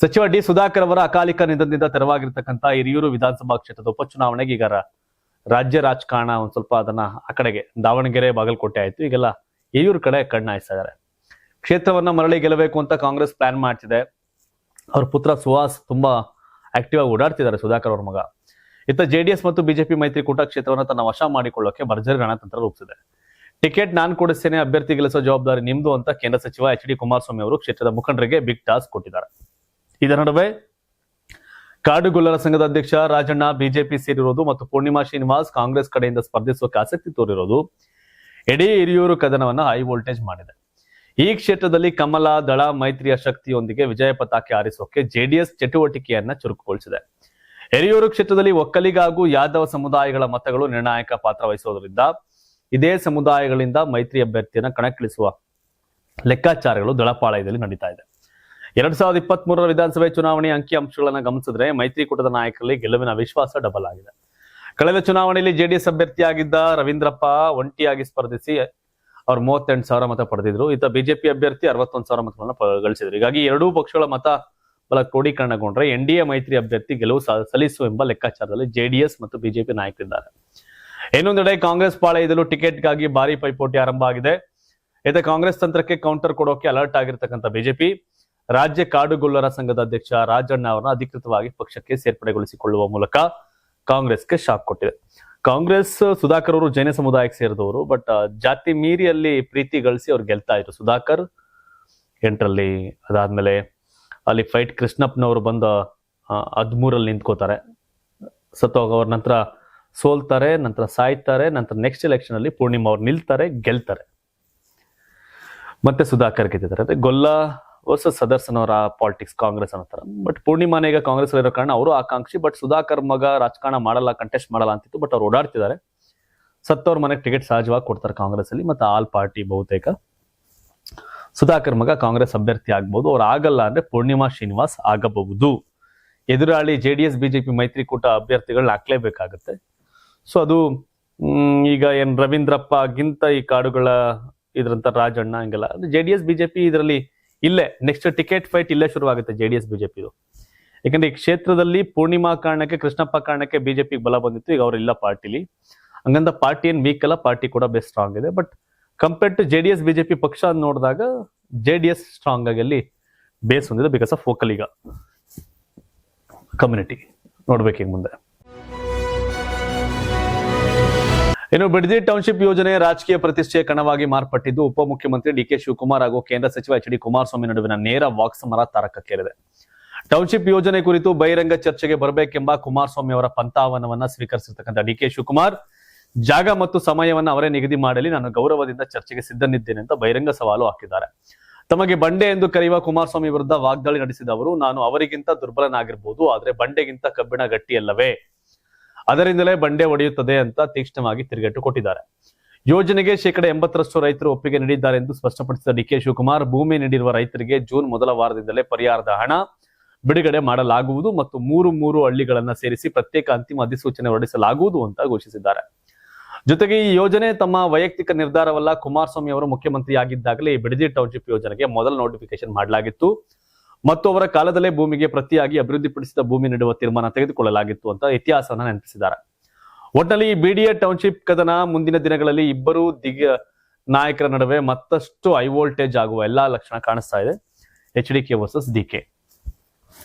ಸಚಿವ ಡಿ ಸುಧಾಕರ್ ಅವರ ಅಕಾಲಿಕ ನಿಧನದಿಂದ ತೆರವಾಗಿರ್ತಕ್ಕಂಥ ಹಿರಿಯೂರು ವಿಧಾನಸಭಾ ಕ್ಷೇತ್ರದ ಉಪಚುನಾವಣೆಗೆ ಈಗ ರಾಜ್ಯ ರಾಜಕಾರಣ ಒಂದ್ ಸ್ವಲ್ಪ ಅದನ್ನ ಆ ಕಡೆಗೆ ದಾವಣಗೆರೆ ಬಾಗಲಕೋಟೆ ಆಯ್ತು, ಈಗೆಲ್ಲ ಹಿರಿಯೂರು ಕಡೆ ಕಣ್ಣಾಯಿಸ್ತಾ ಇದ್ದಾರೆ. ಕ್ಷೇತ್ರವನ್ನ ಮರಳಿ ಗೆಲ್ಲಬೇಕು ಅಂತ ಕಾಂಗ್ರೆಸ್ ಪ್ಲಾನ್ ಮಾಡ್ತಿದೆ. ಅವ್ರ ಪುತ್ರ ಸುಹಾಸ್ ತುಂಬಾ ಆಕ್ಟಿವ್ ಆಗಿ ಓಡಾಡ್ತಿದ್ದಾರೆ, ಸುಧಾಕರ್ ಅವ್ರ ಮಗ. ಇತ್ತ ಜೆಡಿಎಸ್ ಮತ್ತು ಬಿಜೆಪಿ ಮೈತ್ರಿಕೂಟ ಕ್ಷೇತ್ರವನ್ನು ತನ್ನ ವಶ ಮಾಡಿಕೊಳ್ಳೋಕೆ ಭರ್ಜರಿ ರಣತಂತ್ರ ರೂಪಿಸಿದೆ. ಟಿಕೆಟ್ ನಾನ್ ಕೊಡಿಸ್ತೇನೆ, ಅಭ್ಯರ್ಥಿ ಗೆಲ್ಲಿಸೋ ಜವಾಬ್ದಾರಿ ನಿಮ್ದು ಅಂತ ಕೇಂದ್ರ ಸಚಿವ ಎಚ್.ಡಿ. ಕುಮಾರಸ್ವಾಮಿ ಅವರು ಕ್ಷೇತ್ರದ ಮುಖಂಡರಿಗೆ ಬಿಗ್ ಟಾಸ್ಕ್ ಕೊಟ್ಟಿದ್ದಾರೆ. ಇದರ ನಡುವೆ ಕಾಡುಗೊಲ್ಲರ ಸಂಘದ ಅಧ್ಯಕ್ಷ ರಾಜಣ್ಣ ಬಿಜೆಪಿ ಸೇರಿರೋದು ಮತ್ತು ಪೂರ್ಣಿಮಾ ಶ್ರೀನಿವಾಸ್ ಕಾಂಗ್ರೆಸ್ ಕಡೆಯಿಂದ ಸ್ಪರ್ಧಿಸುವಕ್ಕೆ ಆಸಕ್ತಿ ತೋರಿರೋದು ಇಡೀ ಹಿರಿಯೂರು ಕದನವನ್ನ ಹೈ ವೋಲ್ಟೇಜ್ ಮಾಡಿದೆ. ಈ ಕ್ಷೇತ್ರದಲ್ಲಿ ಕಮಲ ದಳ ಮೈತ್ರಿಯ ಶಕ್ತಿಯೊಂದಿಗೆ ವಿಜಯ ಪತಾಕೆ ಹಾರಿಸೋಕೆ ಜೆಡಿಎಸ್ ಚಟುವಟಿಕೆಯನ್ನ ಚುರುಕುಗೊಳಿಸಿದೆ. ಹಿರಿಯೂರು ಕ್ಷೇತ್ರದಲ್ಲಿ ಒಕ್ಕಲಿಗ ಹಾಗೂ ಯಾದವ ಸಮುದಾಯಗಳ ಮತಗಳು ನಿರ್ಣಾಯಕ ಪಾತ್ರ ವಹಿಸೋದ್ರಿಂದ ಇದೇ ಸಮುದಾಯಗಳಿಂದ ಮೈತ್ರಿ ಅಭ್ಯರ್ಥಿಯನ್ನ ಕಣಕ್ಕಿಳಿಸುವ ಲೆಕ್ಕಾಚಾರಗಳು ದಳಪಾಳಯದಲ್ಲಿ ನಡೀತಾ ಇದೆ. 2023 ವಿಧಾನಸಭೆ ಚುನಾವಣೆ ಅಂಕಿ ಅಂಶಗಳನ್ನು ಗಮನಿಸಿದ್ರೆ ಮೈತ್ರಿಕೂಟದ ನಾಯಕರಲ್ಲಿ ಗೆಲುವಿನ ವಿಶ್ವಾಸ ಡಬಲ್ ಆಗಿದೆ. ಕಳೆದ ಚುನಾವಣೆಯಲ್ಲಿ ಜೆಡಿಎಸ್ ಅಭ್ಯರ್ಥಿಯಾಗಿದ್ದ ರವೀಂದ್ರಪ್ಪ ಒಂಟಿಯಾಗಿ ಸ್ಪರ್ಧಿಸಿ ಅವರು 38,000 ಮತ ಪಡೆದಿದ್ರು. ಇತ್ತ ಬಿಜೆಪಿ ಅಭ್ಯರ್ಥಿ 61,000 ಮತಗಳನ್ನು ಗಳಿಸಿದ್ರು. ಹೀಗಾಗಿ ಎರಡೂ ಪಕ್ಷಗಳ ಮತ ಬಲ ಕ್ರೋಢೀಕರಣಗೊಂಡ್ರೆ ಎನ್ಡಿಎ ಮೈತ್ರಿ ಅಭ್ಯರ್ಥಿ ಗೆಲುವು ಸಲ್ಲಿಸುವ ಎಂಬ ಲೆಕ್ಕಾಚಾರದಲ್ಲಿ ಜೆಡಿಎಸ್ ಮತ್ತು ಬಿಜೆಪಿ ನಾಯಕರಿದ್ದಾರೆ. ಇನ್ನೊಂದೆಡೆ ಕಾಂಗ್ರೆಸ್ ಪಾಳೆಯದಲ್ಲೂ ಟಿಕೆಟ್ಗಾಗಿ ಭಾರಿ ಪೈಪೋಟಿ ಆರಂಭ ಆಗಿದೆ. ಇತ್ತ ಕಾಂಗ್ರೆಸ್ ತಂತ್ರಕ್ಕೆ ಕೌಂಟರ್ ಕೊಡೋಕೆ ಅಲರ್ಟ್ ಆಗಿರ್ತಕ್ಕಂಥ ಬಿಜೆಪಿ ರಾಜ್ಯ ಕಾಡುಗೊಲ್ಲರ ಸಂಘದ ಅಧ್ಯಕ್ಷ ರಾಜಣ್ಣ ಅವರನ್ನ ಅಧಿಕೃತವಾಗಿ ಪಕ್ಷಕ್ಕೆ ಸೇರ್ಪಡೆಗೊಳಿಸಿಕೊಳ್ಳುವ ಮೂಲಕ ಕಾಂಗ್ರೆಸ್ಗೆ ಶಾಕ್ ಕೊಟ್ಟಿದೆ. ಕಾಂಗ್ರೆಸ್ ಸುಧಾಕರ್ ಅವರು ಜೈನ ಸಮುದಾಯಕ್ಕೆ ಸೇರಿದವರು, ಬಟ್ ಜಾತಿ ಮೀರಿಯಲ್ಲಿ ಪ್ರೀತಿ ಗಳಿಸಿ ಅವ್ರು ಗೆಲ್ತಾ ಇದ್ರು. ಸುಧಾಕರ್ 8ರಲ್ಲಿ, ಅದಾದ್ಮೇಲೆ ಅಲ್ಲಿ ಫೈಟ್ ಕೃಷ್ಣಪ್ಪನವರು ಬಂದು 13ರಲ್ಲಿ ನಿಂತ್ಕೋತಾರೆ, ಸತ್ತೋಗವ್ರ ನಂತರ ಸೋಲ್ತಾರೆ, ನಂತರ ಸಾಯ್ತಾರೆ, ನಂತರ ನೆಕ್ಸ್ಟ್ ಎಲೆಕ್ಷನ್ ಅಲ್ಲಿ ಪೂರ್ಣಿಮಾ ಅವ್ರು ನಿಲ್ತಾರೆ, ಗೆಲ್ತಾರೆ, ಮತ್ತೆ ಸುಧಾಕರ್ ಗೆದ್ದಿದ್ದಾರೆ. ಗೊಲ್ಲ ವರ್ಸಸ್ ಸದರ್ಸನ್ ಅವರ ಪಾಲಿಟಿಕ್ಸ್ ಕಾಂಗ್ರೆಸ್ ಅನ್ನೋ. ಬಟ್ ಪೂರ್ಣಿಮಾನ ಈಗ ಕಾಂಗ್ರೆಸ್ ಇರೋ ಕಾರಣ ಅವರು ಆಕಾಂಕ್ಷಿ, ಬಟ್ ಸುಧಾಕರ್ ಮಗ ರಾಜಕಾರಣ ಮಾಡಲ್ಲ, ಕಂಟೆಸ್ಟ್ ಮಾಡಲ್ಲ ಅಂತಿತ್ತು, ಬಟ್ ಅವ್ರು ಓಡಾಡ್ತಿದ್ದಾರೆ. ಸತ್ತವ್ರ ಮನೆಗೆ ಟಿಕೆಟ್ ಸಹಜವಾಗಿ ಕೊಡ್ತಾರೆ ಕಾಂಗ್ರೆಸ್ ಅಲ್ಲಿ, ಮತ್ತೆ ಆಲ್ ಪಾರ್ಟಿ ಬಹುತೇಕ ಸುಧಾಕರ್ ಮಗ ಕಾಂಗ್ರೆಸ್ ಅಭ್ಯರ್ಥಿ ಆಗ್ಬಹುದು. ಅವ್ರು ಆಗಲ್ಲ ಅಂದ್ರೆ ಪೂರ್ಣಿಮಾ ಶ್ರೀನಿವಾಸ್ ಆಗಬಹುದು. ಎದುರಾಳಿ ಜೆಡಿಎಸ್ ಬಿಜೆಪಿ ಮೈತ್ರಿಕೂಟ ಅಭ್ಯರ್ಥಿಗಳನ್ನ ಹಾಕ್ಲೇಬೇಕಾಗತ್ತೆ. ಸೊ ಅದು ಈಗ ಏನ್ ರವೀಂದ್ರಪ್ಪಗಿಂತ ಈ ಕಾಡುಗಳ ಇದ್ರಂತ ರಾಜಣ್ಣ ಹಂಗೆಲ್ಲ ಜೆಡಿಎಸ್ ಬಿಜೆಪಿ ಇದರಲ್ಲಿ ಇಲ್ಲೇ ನೆಕ್ಸ್ಟ್ ಟಿಕೆಟ್ ಫೈಟ್ ಇಲ್ಲೇ ಶುರುವಾಗುತ್ತೆ ಜೆಡಿಎಸ್ ಬಿಜೆಪಿದು. ಯಾಕಂದ್ರೆ ಈ ಕ್ಷೇತ್ರದಲ್ಲಿ ಪೂರ್ಣಿಮಾ ಕಾರಣಕ್ಕೆ, ಕೃಷ್ಣಪ್ಪ ಕಾರಣಕ್ಕೆ ಬಿಜೆಪಿ ಬಲ ಬಂದಿತ್ತು. ಈಗ ಅವ್ರು ಇಲ್ಲ ಪಾರ್ಟಿಲಿ, ಹಂಗಂತ ಪಾರ್ಟಿ ಏನ್ ವೀಕ್ ಅಲ್ಲ, ಪಾರ್ಟಿ ಕೂಡ ಬೆಸ್ಟ್ ಸ್ಟ್ರಾಂಗ್ ಇದೆ. But compared to JDS BJP ಪಕ್ಷ ನೋಡಿದಾಗ ಜೆಡಿಎಸ್ ಸ್ಟ್ರಾಂಗ್ ಆಗಿ ಅಲ್ಲಿ ಬೇಸ್ ಹೊಂದಿದೆ ಬಿಕಾಸ್ ಆಫ್ ಒಕ್ಕಲಿಗ ಕಮ್ಯುನಿಟಿ. ನೋಡ್ಬೇಕು ಮುಂದೆ. ಇನ್ನು ಬಿಡದಿ ಟೌನ್ಶಿಪ್ ಯೋಜನೆ ರಾಜಕೀಯ ಪ್ರತಿಷ್ಠೆಯ ಕಣವಾಗಿ ಮಾರ್ಪಟ್ಟಿದ್ದು ಉಪಮುಖ್ಯಮಂತ್ರಿ ಡಿ.ಕೆ. ಶಿವಕುಮಾರ್ ಹಾಗೂ ಕೇಂದ್ರ ಸಚಿವ ಎಚ್.ಡಿ. ಕುಮಾರಸ್ವಾಮಿ ನಡುವಿನ ನೇರ ವಾಕ್ಸಮರ ತಾರಕಕ್ಕೇರಿದೆ. ಟೌನ್ಶಿಪ್ ಯೋಜನೆ ಕುರಿತು ಬಹಿರಂಗ ಚರ್ಚೆಗೆ ಬರಬೇಕೆಂಬ ಕುಮಾರಸ್ವಾಮಿ ಅವರ ಪಂಥಾವನವನ್ನ ಸ್ವೀಕರಿಸಿರ್ತಕ್ಕಂಥ ಡಿ.ಕೆ. ಶಿವಕುಮಾರ್ ಜಾಗ ಮತ್ತು ಸಮಯವನ್ನ ಅವರೇ ನಿಗದಿ ಮಾಡಲಿ, ನಾನು ಗೌರವದಿಂದ ಚರ್ಚೆಗೆ ಸಿದ್ಧನಿದ್ದೇನೆ ಅಂತ ಬಹಿರಂಗ ಸವಾಲು ಹಾಕಿದ್ದಾರೆ. ತಮಗೆ ಬಂಡೆ ಎಂದು ಕರೆಯುವ ಕುಮಾರಸ್ವಾಮಿ ವಿರುದ್ಧ ವಾಗ್ದಾಳಿ ನಡೆಸಿದ ಅವರು, ನಾನು ಅವರಿಗಿಂತ ದುರ್ಬಲನಾಗಿರ್ಬೋದು, ಆದ್ರೆ ಬಂಡೆಗಿಂತ ಕಬ್ಬಿಣ ಗಟ್ಟಿಯಲ್ಲವೇ, ಅದರಿಂದಲೇ ಬಂಡೆ ಒಡೆಯುತ್ತದೆ ಅಂತ ತೀಕ್ಷ್ಣವಾಗಿ ತಿರುಗೇಟು ಕೊಟ್ಟಿದ್ದಾರೆ. ಯೋಜನೆಗೆ 80% ರೈತರು ಒಪ್ಪಿಗೆ ನೀಡಿದ್ದಾರೆ ಎಂದು ಸ್ಪಷ್ಟಪಡಿಸಿದ ಡಿ.ಕೆ. ಶಿವಕುಮಾರ್, ಭೂಮಿ ನೀಡಿರುವ ರೈತರಿಗೆ ಜೂನ್ ಮೊದಲ ವಾರದಿಂದಲೇ ಪರಿಹಾರದ ಹಣ ಬಿಡುಗಡೆ ಮಾಡಲಾಗುವುದು ಮತ್ತು 3 ಹಳ್ಳಿಗಳನ್ನ ಸೇರಿಸಿ ಪ್ರತ್ಯೇಕ ಅಂತಿಮ ಅಧಿಸೂಚನೆ ಹೊರಡಿಸಲಾಗುವುದು ಅಂತ ಘೋಷಿಸಿದ್ದಾರೆ. ಜೊತೆಗೆ ಈ ಯೋಜನೆ ತಮ್ಮ ವೈಯಕ್ತಿಕ ನಿರ್ಧಾರವಲ್ಲ, ಕುಮಾರಸ್ವಾಮಿ ಅವರು ಮುಖ್ಯಮಂತ್ರಿ ಆಗಿದ್ದಾಗಲೇ ಈ ಬಿಡದಿ ಟೌನ್ಶಿಪ್ ಯೋಜನೆಗೆ ಮೊದಲ ನೋಟಿಫಿಕೇಶನ್ ಮಾಡಲಾಗಿತ್ತು ಮತ್ತು ಅವರ ಕಾಲದಲ್ಲೇ ಭೂಮಿಗೆ ಪ್ರತಿಯಾಗಿ ಅಭಿವೃದ್ಧಿಪಡಿಸಿದ ಭೂಮಿ ನೀಡುವ ತೀರ್ಮಾನ ತೆಗೆದುಕೊಳ್ಳಲಾಗಿತ್ತು ಅಂತ ಇತಿಹಾಸವನ್ನ ನೆನಪಿಸಿದ್ದಾರೆ. ಒಟ್ಟಿನಲ್ಲಿ ಈ ಬಿಡಿಎ ಟೌನ್ಶಿಪ್ ಕದನ ಮುಂದಿನ ದಿನಗಳಲ್ಲಿ ಇಬ್ಬರು ನಾಯಕರ ನಡುವೆ ಮತ್ತಷ್ಟು ಹೈ ವೋಲ್ಟೇಜ್ ಆಗುವ ಎಲ್ಲಾ ಲಕ್ಷಣ ಕಾಣಿಸ್ತಾ ಇದೆ. ಎಚ್.ಡಿ.ಕೆ ವರ್ಸಸ್ ಡಿ.ಕೆ.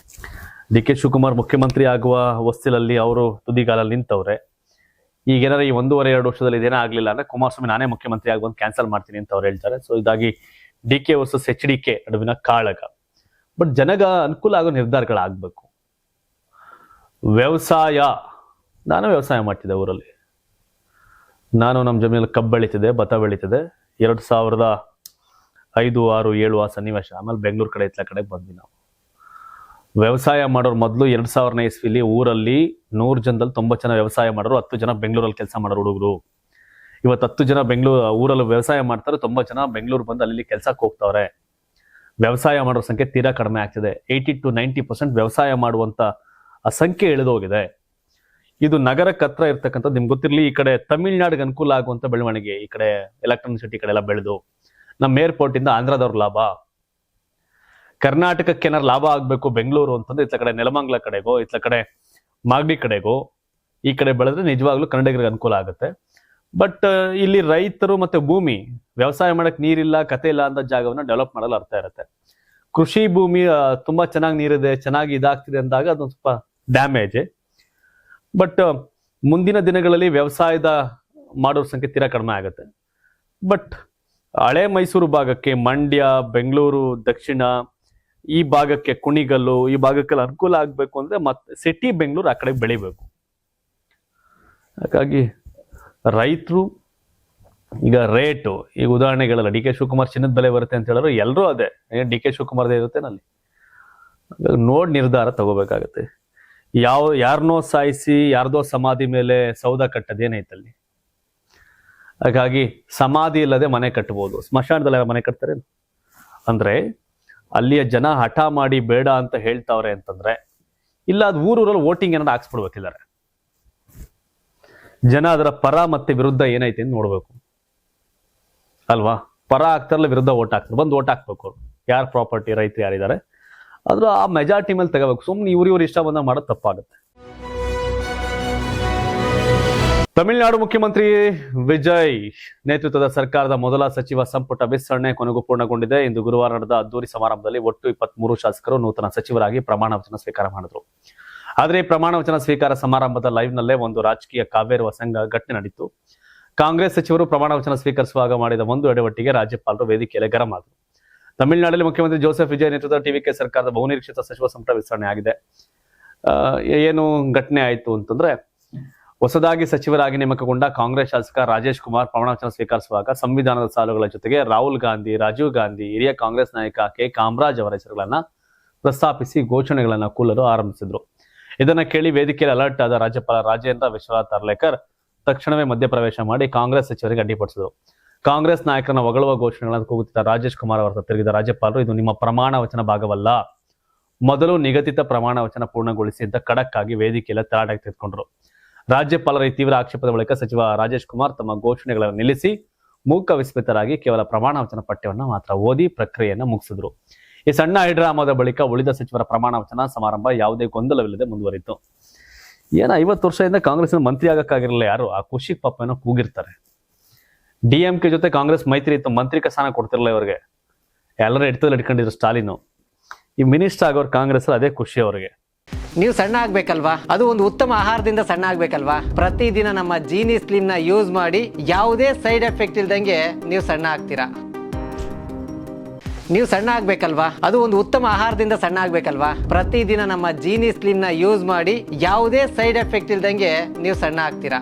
ಶಿವಕುಮಾರ್ ಮುಖ್ಯಮಂತ್ರಿ ಆಗುವ ಹೊಸ್ತಿಲಲ್ಲಿ ಅವರು ತುದಿಗಾಲಲ್ಲಿ ನಿಂತವ್ರೆ. ಈಗೇನಾರ ಈ 1.5-2 ವರ್ಷದಲ್ಲಿ ಇದೇನೇ ಆಗ್ಲಿಲ್ಲ ಅಂದ್ರೆ ಕುಮಾರಸ್ವಾಮಿ ನಾನೇ ಮುಖ್ಯಮಂತ್ರಿ ಆಗುವಂತ ಕ್ಯಾನ್ಸಲ್ ಮಾಡ್ತೀನಿ ಅಂತ ಅವ್ರು ಹೇಳ್ತಾರೆ. ಸೊ ಇದಾಗಿ ಡಿ.ಕೆ ವರ್ಸಸ್ ಎಚ್.ಡಿ.ಕೆ ನಡುವಿನ ಕಾಳಗ. ಬಟ್ ಜನಗ ಅನುಕೂಲ ಆಗೋ ನಿರ್ಧಾರಗಳಾಗಬೇಕು. ವ್ಯವಸಾಯ, ನಾನು ವ್ಯವಸಾಯ ಮಾಡ್ತಿದ್ದೆ ಊರಲ್ಲಿ, ನಾನು ನಮ್ಮ ಜಮೀನಲ್ಲಿ ಕಬ್ಬು ಬೆಳೀತಿದ್ದೆ, ಭತ್ತ ಬೆಳೀತಿದ್ದೆ. 2005, 6, 7 ಆ ಸನ್ನಿವೇಶ. ಆಮೇಲೆ ಬೆಂಗಳೂರು ಕಡೆ ಇತ್ಲ ಕಡೆ ಬಂದ್ವಿ ನಾವು. ವ್ಯವಸಾಯ ಮಾಡೋರು ಮೊದಲು 2000ನೇ ಇಸ್ವಿಲಿ ಊರಲ್ಲಿ 100 ಜನದಲ್ಲಿ 90 ಜನ ವ್ಯವಸಾಯ ಮಾಡೋರು, 10 ಜನ ಬೆಂಗಳೂರಲ್ಲಿ ಕೆಲಸ ಮಾಡೋರು ಹುಡುಗರು. ಇವತ್ತು 10 ಜನ ಊರಲ್ಲಿ ವ್ಯವಸಾಯ ಮಾಡ್ತಾರೆ, 90 ಜನ ಬೆಂಗಳೂರು ಬಂದು ಅಲ್ಲಿ ಕೆಲ್ಸಕ್ಕೆ ಹೋಗ್ತಾವ್ರೆ. ವ್ಯವಸಾಯ ಮಾಡೋ ಸಂಖ್ಯೆ ತೀರಾ ಕಡಿಮೆ ಆಗ್ತಿದೆ. 80 to 90% ವ್ಯವಸಾಯ ಮಾಡುವಂತ ಆ ಸಂಖ್ಯೆ ಇಳಿದೋಗಿದೆ. ಇದು ನಗರಕ್ಕೆ ಹತ್ರ ಇರ್ತಕ್ಕಂಥದ್ದು. ನಿಮ್ಗೆ ಗೊತ್ತಿರಲಿ, ಈ ಕಡೆ ತಮಿಳ್ನಾಡಿಗೆ ಅನುಕೂಲ ಆಗುವಂತ ಬೆಳವಣಿಗೆ, ಈ ಕಡೆ ಎಲೆಕ್ಟ್ರಾನಿಕ್ ಸಿಟಿ ಕಡೆ ಎಲ್ಲ ಬೆಳೆದು ನಮ್ಮ ಏರ್ಪೋರ್ಟ್ ಇಂದ ಆಂಧ್ರದವ್ರ ಲಾಭ. ಕರ್ನಾಟಕಕ್ಕೆ ಏನಾರು ಲಾಭ ಆಗ್ಬೇಕು ಬೆಂಗಳೂರು ಅಂತಂದ್ರೆ ಇತ್ಲ ಕಡೆ ನೆಲಮಂಗಲ ಕಡೆಗೋ ಇತ್ಲ ಕಡೆ ಮಾಗಡಿ ಕಡೆಗೋ ಈ ಕಡೆ ಬೆಳೆದ್ರೆ ನಿಜವಾಗ್ಲೂ ಕನ್ನಡಿಗರಿಗೆ ಅನುಕೂಲ ಆಗುತ್ತೆ. ಬಟ್ ಇಲ್ಲಿ ರೈತರು ಮತ್ತೆ ಭೂಮಿ ವ್ಯವಸಾಯ ಮಾಡಕ್ ನೀರಿಲ್ಲ ಕತೆ ಇಲ್ಲ ಅಂತ ಜಾಗವನ್ನ ಡೆವಲಪ್ ಮಾಡಲು ಅರ್ಥ ಇರುತ್ತೆ. ಕೃಷಿ ಭೂಮಿ ತುಂಬಾ ಚೆನ್ನಾಗಿ ನೀರಿದೆ ಚೆನ್ನಾಗಿ ಇದಾಗ್ತಿದೆ ಅಂದಾಗ ಅದೊಂದು ಸ್ವಲ್ಪ ಡ್ಯಾಮೇಜ್. ಬಟ್ ಮುಂದಿನ ದಿನಗಳಲ್ಲಿ ವ್ಯವಸಾಯದ ಮಾಡೋರ ಸಂಖ್ಯೆ ತೀರಾ ಕಡಿಮೆ ಆಗುತ್ತೆ. ಬಟ್ ಹಳೆ ಮೈಸೂರು ಭಾಗಕ್ಕೆ ಮಂಡ್ಯ ಬೆಂಗಳೂರು ದಕ್ಷಿಣ ಈ ಭಾಗಕ್ಕೆ ಕುಣಿಗಲ್ಲು ಈ ಭಾಗಕ್ಕೆಲ್ಲ ಅನುಕೂಲ ಆಗ್ಬೇಕು ಅಂದ್ರೆ ಮತ್ತೆ ಸಿಟಿ ಬೆಂಗಳೂರು ಆ ಕಡೆ ಬೆಳಿಬೇಕು. ಹಾಗಾಗಿ ರೈತರು ಈಗ ರೇಟು ಈಗ ಉದಾಹರಣೆಗಳಲ್ಲ ಡಿ ಕೆ ಶಿವಕುಮಾರ್ ಚಿನ್ನದ ಬೆಲೆ ಬರುತ್ತೆ ಅಂತ ಹೇಳಿದ್ರು ಎಲ್ಲರೂ ಅದೇ ಡಿ ಕೆ ಶಿವಕುಮಾರ್ದೇ ಇರುತ್ತೆ ನಲ್ಲಿ ನೋಡ್ ನಿರ್ಧಾರ ತಗೋಬೇಕಾಗತ್ತೆ. ಯಾರನ್ನೋ ಸಾಯಿಸಿ ಯಾರ್ದೋ ಸಮಾಧಿ ಮೇಲೆ ಸೌಧ ಕಟ್ಟದೇನೈತಲ್ಲಿ. ಹಾಗಾಗಿ ಸಮಾಧಿ ಇಲ್ಲದೆ ಮನೆ ಕಟ್ಟಬಹುದು, ಸ್ಮಶಾನದಲ್ಲಿ ಮನೆ ಕಟ್ತಾರೆ ಅಂದ್ರೆ ಅಲ್ಲಿಯ ಜನ ಹಠ ಮಾಡಿ ಬೇಡ ಅಂತ ಹೇಳ್ತಾವ್ರೆ ಅಂತಂದ್ರೆ ಇಲ್ಲ ಅದು ಊರೂರಲ್ಲಿ ವೋಟಿಂಗ್ ಏನಾದ್ರು ಹಾಕ್ಸ್ಬಿಡ್ಬೇಕಿದ್ದಾರೆ. ಜನ ಅದರ ಪರ ಮತ್ತೆ ವಿರುದ್ಧ ಏನೈತೆ ಅಂತ ನೋಡ್ಬೇಕು ಅಲ್ವಾ. ಪರ ಆಗ್ತಾರಲ್ಲ ವಿರುದ್ಧ ಓಟ್ ಹಾಕ್ತಾರೆ, ಬಂದು ಓಟ್ ಹಾಕ್ಬೇಕು. ಯಾರು ಪ್ರಾಪರ್ಟಿ ರೈತರು ಯಾರಿದ್ದಾರೆ ಆದ್ರೂ ಆ ಮೆಜಾರಿಟಿ ಮೇಲೆ ತಗೋಬೇಕು. ಸುಮ್ನೆ ಇವ್ರ ಇಷ್ಟ ಬಂದಾಗ ಮಾಡೋದು ತಪ್ಪಾಗುತ್ತೆ. ತಮಿಳುನಾಡು ಮುಖ್ಯಮಂತ್ರಿ ವಿಜಯ್ ನೇತೃತ್ವದ ಸರ್ಕಾರದ ಮೊದಲ ಸಚಿವ ಸಂಪುಟ ವಿಸ್ತರಣೆ ಕೊನೆಗೂ ಪೂರ್ಣಗೊಂಡಿದೆ. ಇಂದು ಗುರುವಾರ ನಡೆದ ಅದ್ದೂರಿ ಸಮಾರಂಭದಲ್ಲಿ ಒಟ್ಟು 23 ಶಾಸಕರು ನೂತನ ಸಚಿವರಾಗಿ ಪ್ರಮಾಣ ವಚನ ಸ್ವೀಕಾರ ಮಾಡಿದ್ರು. ಆದ್ರೆ ಈ ಪ್ರಮಾಣ ವಚನ ಸ್ವೀಕಾರ ಸಮಾರಂಭದ ಲೈವ್ ನಲ್ಲೇ ಒಂದು ರಾಜಕೀಯ ಕಾವೇರುವ ಸಂಘ ಘಟನೆ ನಡೆಯಿತು. ಕಾಂಗ್ರೆಸ್ ಸಚಿವರು ಪ್ರಮಾಣ ವಚನ ಸ್ವೀಕರಿಸುವಾಗ ಮಾಡಿದ ಒಂದು ಎಡವಟ್ಟಿಗೆ ರಾಜ್ಯಪಾಲರು ವೇದಿಕೆಯಲ್ಲಿ ಗರಂ ಆದರು. ತಮಿಳುನಾಡಲ್ಲಿ ಮುಖ್ಯಮಂತ್ರಿ ಜೋಸೆಫ್ ವಿಜಯ್ ನೇತೃತ್ವದ ಟಿವಿಕೆ ಸರ್ಕಾರದ ಬಹುನಿರೀಕ್ಷಿತ ಸಚಿವ ಸಂಪುಟ ವಿಸ್ತರಣೆ ಆಗಿದೆ. ಏನು ಘಟನೆ ಆಯ್ತು ಅಂತಂದ್ರೆ ಹೊಸದಾಗಿ ಸಚಿವರಾಗಿ ನೇಮಕಗೊಂಡ ಕಾಂಗ್ರೆಸ್ ಶಾಸಕ ರಾಜೇಶ್ ಕುಮಾರ್ ಪ್ರಮಾಣ ವಚನ ಸ್ವೀಕರಿಸುವಾಗ ಸಂವಿಧಾನದ ಸಾಲುಗಳ ಜೊತೆಗೆ ರಾಹುಲ್ ಗಾಂಧಿ, ರಾಜೀವ್ ಗಾಂಧಿ, ಹಿರಿಯ ಕಾಂಗ್ರೆಸ್ ನಾಯಕ ಕೆ ಕಾಮರಾಜ್ ಅವರ ಹೆಸರುಗಳನ್ನ ಪ್ರಸ್ತಾಪಿಸಿ ಘೋಷಣೆಗಳನ್ನ ಕೂಲಲು ಆರಂಭಿಸಿದ್ರು. ಇದನ್ನ ಕೇಳಿ ವೇದಿಕೆಯಲ್ಲಿ ಅಲರ್ಟ್ ಆದ ರಾಜ್ಯಪಾಲ ರಾಜೇಂದ್ರ ವಿಶ್ವನಾಥ್ ಅರ್ಲೇಕರ್ ತಕ್ಷಣವೇ ಮಧ್ಯಪ್ರವೇಶ ಮಾಡಿ ಕಾಂಗ್ರೆಸ್ ಸಚಿವರಿಗೆ ಅಡ್ಡಿಪಡಿಸಿದರು. ಕಾಂಗ್ರೆಸ್ ನಾಯಕರನ್ನ ಹೊಗಳುವ ಘೋಷಣೆಗಳನ್ನು ಕೂಗುತ್ತಿದ್ದ ರಾಜೇಶ್ ಕುಮಾರ್ ಅವರ ತಿರುಗಿದ ರಾಜ್ಯಪಾಲರು ಇದು ನಿಮ್ಮ ಪ್ರಮಾಣ ವಚನ ಭಾಗವಲ್ಲ, ಮೊದಲು ನಿಗದಿತ ಪ್ರಮಾಣ ವಚನ ಪೂರ್ಣಗೊಳಿಸಿ ಅಂತ ಖಡಕ್ ಆಗಿ ವೇದಿಕೆಯಲ್ಲಿ ತರಾಟೆಗೆ ತೆಗೆದುಕೊಂಡರು. ರಾಜ್ಯಪಾಲರ ಈ ತೀವ್ರ ಆಕ್ಷೇಪದ ಬಳಿಕ ಸಚಿವ ರಾಜೇಶ್ ಕುಮಾರ್ ತಮ್ಮ ಘೋಷಣೆಗಳನ್ನು ನಿಲ್ಲಿಸಿ ಮೂಕ ವಿಸ್ಮಿತರಾಗಿ ಕೇವಲ ಪ್ರಮಾಣ ವಚನ ಪಠ್ಯವನ್ನು ಮಾತ್ರ ಓದಿ ಪ್ರಕ್ರಿಯೆಯನ್ನು ಮುಗಿಸಿದ್ರು. ಈ ಸಣ್ಣ ಹೈಡ್ರಾಮಾದ ಬಳಿಕ ಉಳಿದ ಸಚಿವರ ಪ್ರಮಾಣ ವಚನ ಸಮಾರಂಭ ಯಾವುದೇ ಗೊಂದಲವಿಲ್ಲದೆ ಮುಂದುವರಿಯಿತು. 50 ವರ್ಷದಿಂದ ಕಾಂಗ್ರೆಸ್ನ ಮಂತ್ರಿ ಆಗಕ್ಕಾಗಿರಲಿಲ್ಲ ಯಾರು, ಆ ಖುಷಿ ಪಾಪ ಏನೋ ಕೂಗಿರ್ತಾರೆ. DMK ಜೊತೆ ಕಾಂಗ್ರೆಸ್ ಮೈತ್ರಿ ಇತ್ತು, ಮಂತ್ರಿ ಸ್ಥಾನ ಕೊಡ್ತಿರಲಿಲ್ಲ ಇವರಿಗೆ, ಎಲ್ಲರೂ ಇಟ್ಕೊಂಡಿದ್ರು ಸ್ಟಾಲಿನ್. ಈ ಮಿನಿಸ್ಟರ್ ಆಗೋರು ಕಾಂಗ್ರೆಸ್ ಅದೇ ಖುಷಿ ಅವರಿಗೆ. ನೀವು ಸಣ್ಣ ಆಗ್ಬೇಕಲ್ವಾ, ಅದು ಒಂದು ಉತ್ತಮ ಆಹಾರದಿಂದ ಸಣ್ಣ ಆಗ್ಬೇಕಲ್ವಾ. ಪ್ರತಿದಿನ ನಮ್ಮ ಜೀನಿ ಸ್ಲಿಮ್ ನ ಯೂಸ್ ಮಾಡಿ ಯಾವುದೇ ಸೈಡ್ ಎಫೆಕ್ಟ್ ಇಲ್ದಂಗೆ ನೀವು ಸಣ್ಣ ಆಗ್ತೀರಾ. ನೀವು ಸಣ್ಣ ಆಗ್ಬೇಕಲ್ವಾ, ಅದು ಒಂದು ಉತ್ತಮ ಆಹಾರದಿಂದ ಸಣ್ಣ ಆಗ್ಬೇಕಲ್ವಾ. ಪ್ರತಿದಿನ ನಮ್ಮ ಜೀನಿ ಸ್ಲಿಮ್ ನ ಯೂಸ್ ಮಾಡಿ ಯಾವುದೇ ಸೈಡ್ ಎಫೆಕ್ಟ್ ಇಲ್ದಂಗೆ ನೀವು ಸಣ್ಣ ಆಗ್ತೀರಾ.